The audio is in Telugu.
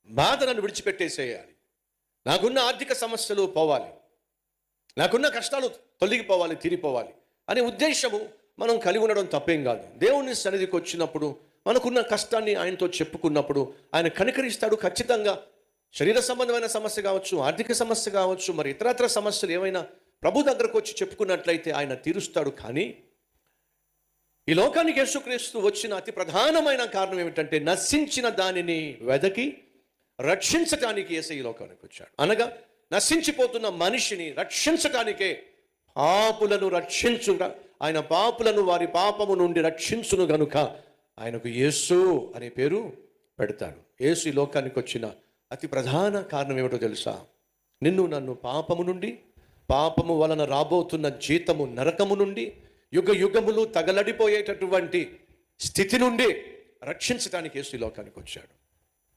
బాధ నన్ను విడిచిపెట్టేసేయాలి, నాకున్న ఆర్థిక సమస్యలు పోవాలి, నాకున్న కష్టాలు తొలగిపోవాలి, తీరిపోవాలి అనే ఉద్దేశము మనం కలిగి ఉండడం తప్పేం కాదు. దేవుని సన్నిధికి వచ్చినప్పుడు మనకున్న కష్టాన్ని ఆయనతో చెప్పుకున్నప్పుడు ఆయన కనికరిస్తాడు. ఖచ్చితంగా శరీర సంబంధమైన సమస్య కావచ్చు, ఆర్థిక సమస్య కావచ్చు, మరి ఇతరత్ర సమస్యలు ఏమైనా ప్రభు దగ్గరకు వచ్చి చెప్పుకున్నట్లయితే ఆయన తీరుస్తాడు. కానీ ఈ లోకానికి యేసుక్రీస్తు వచ్చిన అతి ప్రధానమైన కారణం ఏమిటంటే నశించిన దానిని వెదకి రక్షించటానికి యేసు ఈ లోకానికి వచ్చాడు. అనగా నశించిపోతున్న మనిషిని రక్షించటానికే, పాపులను రక్షించుట, ఆయన పాపులను వారి పాపము నుండి రక్షించును గనుక ఆయనకు యేసు అనే పేరు పెడతాడు. యేసు ఈ లోకానికి వచ్చిన అతి ప్రధాన కారణం ఏమిటో తెలుసా? నిన్ను నన్ను పాపము నుండి, పాపము వలన రాబోతున్న జీతము నరకము నుండి, యుగ యుగములు తగలడిపోయేటటువంటి స్థితి నుండి రక్షించడానికి యేసు ఈ లోకానికి వచ్చాడు.